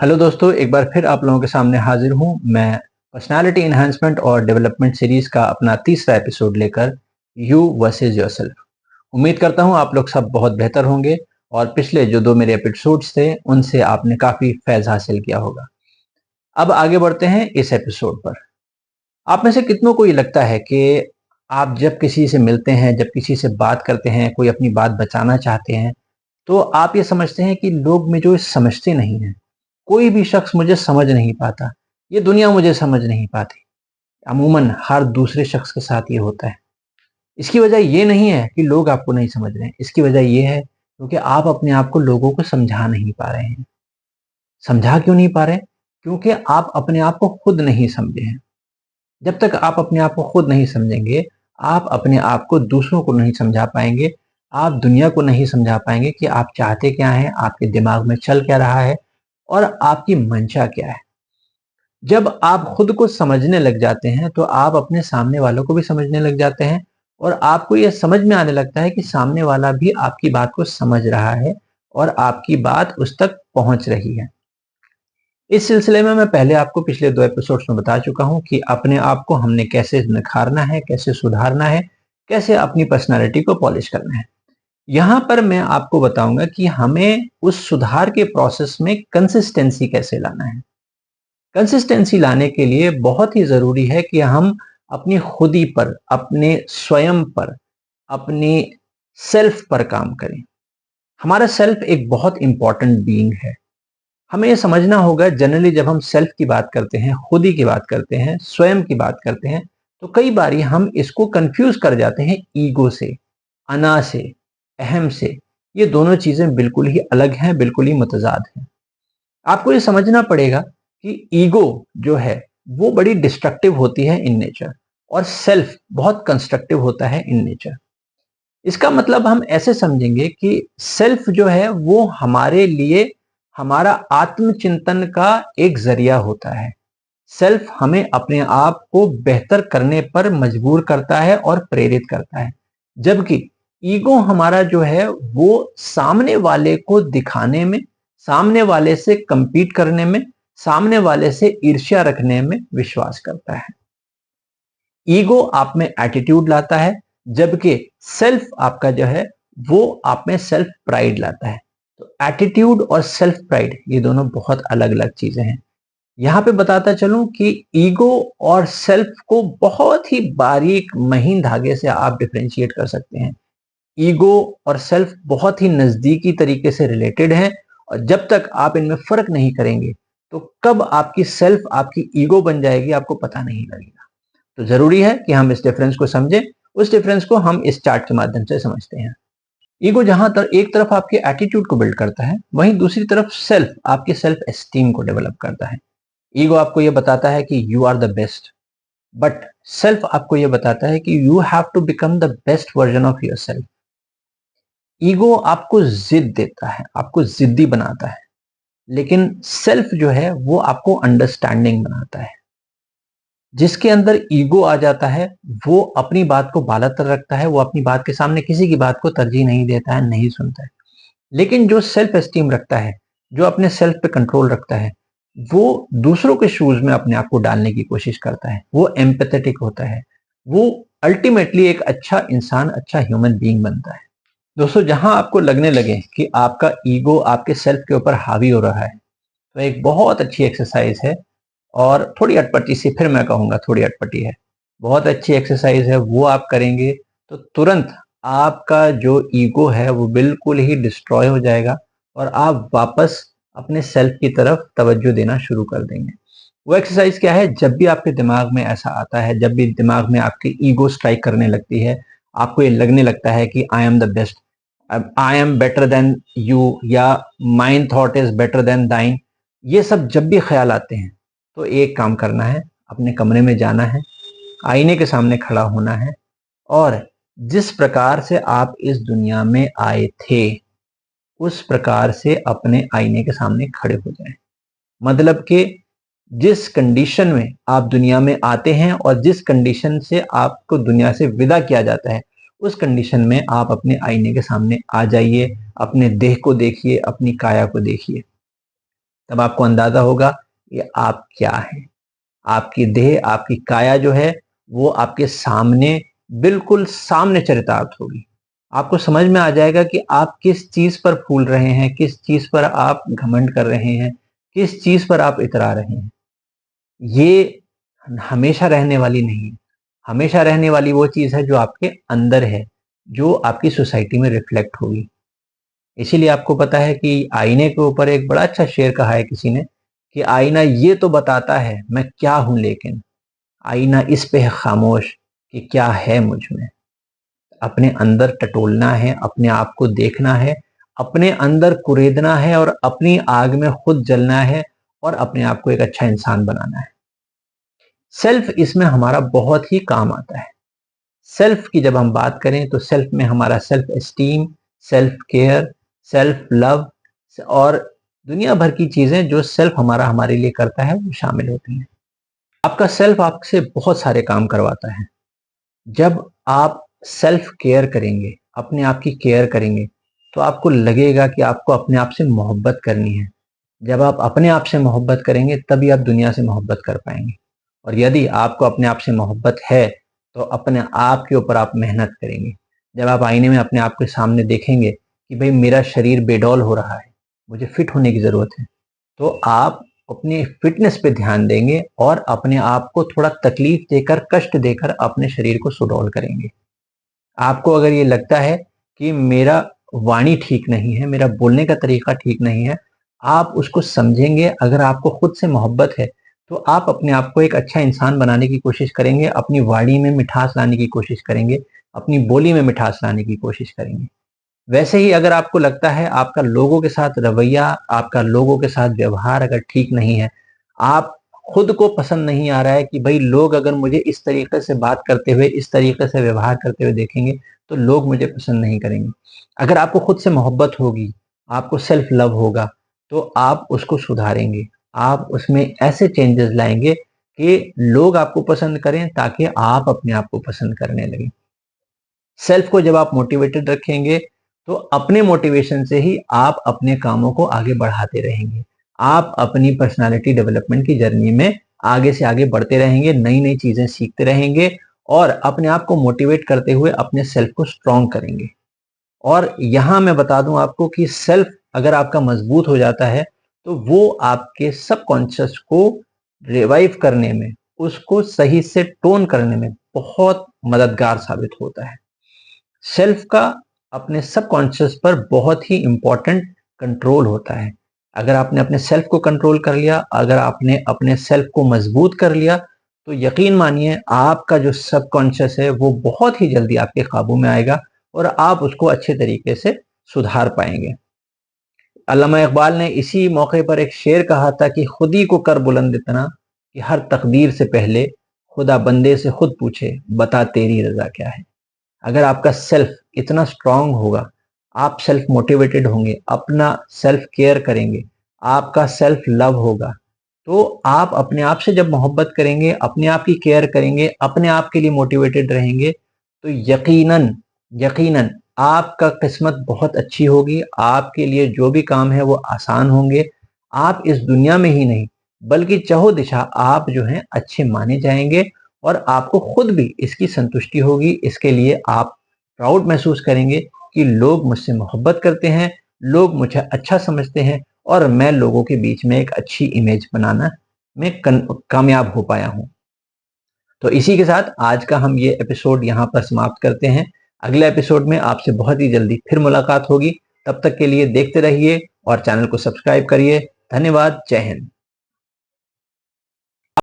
Hello दोस्तों, एक बार फिर आप लोगों के सामने हाजिर हूँ। मैं पर्सनालिटी एनहांसमेंट और डेवलपमेंट सीरीज का अपना तीसरा एपिसोड लेकर यू वर्सेस योरसेल्फ। उम्मीद करता हूँ आप लोग सब बहुत बेहतर होंगे और पिछले जो दो मेरे एपिसोड्स थे उनसे आपने काफ़ी फैज़ हासिल किया होगा। अब आगे बढ़ते हैं इस एपिसोड पर। आप में से कितनों को ये लगता है कि आप जब किसी से मिलते हैं, जब किसी से बात करते हैं, कोई अपनी बात बचाना चाहते हैं, तो आप ये समझते हैं कि लोग मुझे समझते नहीं हैं, कोई भी शख्स मुझे समझ नहीं पाता, ये दुनिया मुझे समझ नहीं पाती। अमूमन हर दूसरे शख्स के साथ ये होता है। इसकी वजह ये नहीं है कि लोग आपको नहीं समझ रहे हैं, इसकी वजह ये है क्योंकि आप अपने आप को लोगों को समझा नहीं पा रहे हैं। समझा क्यों नहीं पा रहे? क्योंकि आप अपने आप को खुद नहीं समझे हैं। जब तक आप अपने आप को खुद नहीं समझेंगे, आप अपने आप को दूसरों को नहीं समझा पाएंगे, आप दुनिया को नहीं समझा पाएंगे कि आप चाहते क्या हैं, आपके दिमाग में चल क्या रहा है और आपकी मंशा क्या है। जब आप खुद को समझने लग जाते हैं तो आप अपने सामने वालों को भी समझने लग जाते हैं और आपको यह समझ में आने लगता है कि सामने वाला भी आपकी बात को समझ रहा है और आपकी बात उस तक पहुंच रही है। इस सिलसिले में मैं पहले आपको पिछले दो एपिसोड्स में बता चुका हूं कि अपने आप को हमने कैसे निखारना है, कैसे सुधारना है, कैसे अपनी पर्सनालिटी को पॉलिश करना है। यहाँ पर मैं आपको बताऊंगा कि हमें उस सुधार के प्रोसेस में कंसिस्टेंसी कैसे लाना है। कंसिस्टेंसी लाने के लिए बहुत ही ज़रूरी है कि हम अपनी खुदी पर, अपने स्वयं पर, अपनी सेल्फ पर काम करें। हमारा सेल्फ एक बहुत इंपॉर्टेंट बीइंग है। हमें ये समझना होगा, जनरली जब हम सेल्फ की बात करते हैं, खुदी की बात करते हैं, स्वयं की बात करते हैं, तो कई बारी हम इसको कंफ्यूज कर जाते हैं ईगो से, अना से, अहम से। ये दोनों चीज़ें बिल्कुल ही अलग हैं, बिल्कुल ही मुतजाद हैं। आपको ये समझना पड़ेगा कि ईगो जो है वो बड़ी डिस्ट्रक्टिव होती है इन नेचर और सेल्फ बहुत कंस्ट्रक्टिव होता है इन नेचर। इसका मतलब हम ऐसे समझेंगे कि सेल्फ जो है वो हमारे लिए हमारा आत्मचिंतन का एक जरिया होता है। सेल्फ हमें अपने आप को बेहतर करने पर मजबूर करता है और प्रेरित करता है, जबकि ईगो हमारा जो है वो सामने वाले को दिखाने में, सामने वाले से compete करने में, सामने वाले से ईर्ष्या रखने में विश्वास करता है। ईगो आप में एटीट्यूड लाता है, जबकि सेल्फ आपका जो है वो आप में सेल्फ प्राइड लाता है। तो एटीट्यूड और सेल्फ प्राइड ये दोनों बहुत अलग अलग चीजें हैं। यहाँ पे बताता चलूं कि ईगो और सेल्फ को बहुत ही बारीक महीन धागे से आप डिफरेंशिएट कर सकते हैं। ईगो और सेल्फ बहुत ही नजदीकी तरीके से रिलेटेड हैं और जब तक आप इनमें फर्क नहीं करेंगे तो कब आपकी सेल्फ आपकी ईगो बन जाएगी आपको पता नहीं लगेगा। तो जरूरी है कि हम इस डिफरेंस को समझें। उस डिफरेंस को हम इस चार्ट के माध्यम से समझते हैं। ईगो जहां तक एक तरफ आपके एटीट्यूड को बिल्ड करता है, वहीं दूसरी तरफ सेल्फ आपके सेल्फ एस्टीम को डेवलप करता है। ईगो आपको यह बताता है कि you are the best, but self आपको यह बताता है कि you have to become the best version of yourself. Ego आपको जिद देता है, आपको जिद्दी बनाता है, लेकिन सेल्फ जो है वो आपको अंडरस्टैंडिंग बनाता है। जिसके अंदर ईगो आ जाता है वो अपनी बात को बालातर रखता है, वो अपनी बात के सामने किसी की बात को तरजीह नहीं देता है, नहीं सुनता है। लेकिन जो सेल्फ एस्टीम रखता है, जो अपने सेल्फ पे कंट्रोल रखता है, वो दूसरों के शूज में अपने आप को डालने की कोशिश करता है, वो एम्पैथेटिक होता है, वो अल्टीमेटली एक अच्छा इंसान, अच्छा ह्यूमन बीइंग बनता है। दोस्तों, जहां आपको लगने लगे कि आपका ईगो आपके सेल्फ के ऊपर हावी हो रहा है, तो एक बहुत अच्छी एक्सरसाइज है और थोड़ी अटपटी सी, फिर मैं कहूँगा थोड़ी अटपटी है, बहुत अच्छी एक्सरसाइज है। वो आप करेंगे तो तुरंत आपका जो ईगो है वो बिल्कुल ही डिस्ट्रॉय हो जाएगा और आप वापस अपने सेल्फ की तरफ तवज्जो देना शुरू कर देंगे। वो एक्सरसाइज क्या है? जब भी आपके दिमाग में ऐसा आता है, जब भी दिमाग में आपकी ईगो स्ट्राइक करने लगती है, आपको ये लगने लगता है कि I am the best, I am better than you, या mine thought is better than thine, ये सब जब भी ख्याल आते हैं तो एक काम करना है, अपने कमरे में जाना है, आईने के सामने खड़ा होना है और जिस प्रकार से आप इस दुनिया में आए थे उस प्रकार से अपने आईने के सामने खड़े हो जाएं। मतलब कि जिस कंडीशन में आप दुनिया में आते हैं और जिस कंडीशन से आपको दुनिया से विदा किया जाता है, उस कंडीशन में आप अपने आईने के सामने आ जाइए, अपने देह को देखिए, अपनी काया को देखिए। तब आपको अंदाजा होगा कि आप क्या हैं। आपकी देह, आपकी काया जो है वो आपके सामने, बिल्कुल सामने चरितार्थ होगी। आपको समझ में आ जाएगा कि आप किस चीज पर फूल रहे हैं, किस चीज पर आप घमंड कर रहे हैं, किस चीज पर आप इतरा रहे हैं। ये हमेशा रहने वाली नहीं है। हमेशा रहने वाली वो चीज है जो आपके अंदर है, जो आपकी सोसाइटी में रिफ्लेक्ट होगी। इसीलिए आपको पता है कि आईने के ऊपर एक बड़ा अच्छा शेर कहा है किसी ने कि आईना ये तो बताता है मैं क्या हूं, लेकिन आईना इस पे है खामोश कि क्या है मुझ में। अपने अंदर टटोलना है, अपने आप को देखना है, अपने अंदर कुरेदना है और अपनी आग में खुद जलना है और अपने आप को एक अच्छा इंसान बनाना है। सेल्फ इसमें हमारा बहुत ही काम आता है। सेल्फ की जब हम बात करें तो सेल्फ में हमारा self esteem, self care, self love और दुनिया भर की चीजें जो सेल्फ हमारा हमारे लिए करता है वो शामिल होती हैं। आपका सेल्फ आपसे बहुत सारे काम करवाता है। जब आप सेल्फ केयर करेंगे, अपने आप की केयर करेंगे, तो आपको लगेगा कि आपको अपने आप से मोहब्बत करनी है। जब आप अपने आप से मोहब्बत करेंगे तभी आप दुनिया से मोहब्बत कर पाएंगे। और यदि आपको अपने आप से मोहब्बत है तो अपने आप के ऊपर आप मेहनत करेंगे। जब आप आईने में अपने आप के सामने देखेंगे कि भाई मेरा शरीर बेडौल हो रहा है, मुझे फिट होने की जरूरत है, तो आप अपनी फिटनेस पे ध्यान देंगे और अपने आप को थोड़ा तकलीफ देकर, कष्ट देकर अपने शरीर को सुडौल करेंगे। आपको अगर ये लगता है कि मेरा वाणी ठीक नहीं है, मेरा बोलने का तरीका ठीक नहीं है, आप उसको समझेंगे। अगर आपको खुद से मोहब्बत है तो आप अपने आप को एक अच्छा इंसान बनाने की कोशिश करेंगे, अपनी वाणी में मिठास लाने की कोशिश करेंगे, अपनी बोली में मिठास लाने की कोशिश करेंगे। वैसे ही अगर आपको लगता है आपका लोगों के साथ रवैया, आपका लोगों के साथ व्यवहार अगर ठीक नहीं है, आप खुद को पसंद नहीं आ रहा है कि भाई लोग अगर मुझे इस तरीके से बात करते हुए, इस तरीके से व्यवहार करते हुए देखेंगे तो लोग मुझे पसंद नहीं करेंगे। अगर आपको खुद से मोहब्बत होगी, आपको सेल्फ लव होगा, तो आप उसको सुधारेंगे। आप उसमें ऐसे चेंजेस लाएंगे कि लोग आपको पसंद करें ताकि आप अपने आप को पसंद करने लगें। सेल्फ को जब आप मोटिवेटेड रखेंगे तो अपने मोटिवेशन से ही आप अपने कामों को आगे बढ़ाते रहेंगे। आप अपनी पर्सनालिटी डेवलपमेंट की जर्नी में आगे से आगे बढ़ते रहेंगे, नई नई चीजें सीखते रहेंगे और अपने आप को मोटिवेट करते हुए अपने सेल्फ को स्ट्रॉन्ग करेंगे। और यहां मैं बता दूं आपको कि सेल्फ अगर आपका मजबूत हो जाता है तो वो आपके सबकॉन्शियस को रिवाइव करने में, उसको सही से टोन करने में बहुत मददगार साबित होता है। सेल्फ का अपने सबकॉन्शियस पर बहुत ही इंपॉर्टेंट कंट्रोल होता है। अगर आपने अपने सेल्फ को कंट्रोल कर लिया, अगर आपने अपने सेल्फ को मजबूत कर लिया, तो यकीन मानिए आपका जो सबकॉन्शियस है वो बहुत ही जल्दी आपके काबू में आएगा और आप उसको अच्छे तरीके से सुधार पाएंगे। अल्लामा इकबाल ने इसी मौके पर एक शेर कहा था कि खुदी को कर बुलंद इतना कि हर तकदीर से पहले खुदा बंदे से खुद पूछे बता तेरी रजा क्या है। अगर आपका सेल्फ इतना स्ट्रांग होगा, आप सेल्फ मोटिवेटेड होंगे, अपना सेल्फ केयर करेंगे, आपका सेल्फ लव होगा, तो आप अपने आप से जब मोहब्बत करेंगे, अपने आप की केयर करेंगे, अपने आप के लिए मोटिवेटेड रहेंगे, तो यकीनन यकीनन आपका किस्मत बहुत अच्छी होगी। आपके लिए जो भी काम है वो आसान होंगे। आप इस दुनिया में ही नहीं बल्कि चहो दिशा आप जो हैं अच्छे माने जाएंगे और आपको खुद भी इसकी संतुष्टि होगी। इसके लिए आप प्राउड महसूस करेंगे कि लोग मुझसे मोहब्बत करते हैं, लोग मुझे अच्छा समझते हैं और मैं लोगों के बीच में एक अच्छी इमेज बनाना में कामयाब हो पाया हूं। तो इसी के साथ आज का हम ये एपिसोड यहाँ पर समाप्त करते हैं। अगले एपिसोड में आपसे बहुत ही जल्दी फिर मुलाकात होगी। तब तक के लिए देखते रहिए और चैनल को सब्सक्राइब करिए। धन्यवाद। जय हिंद।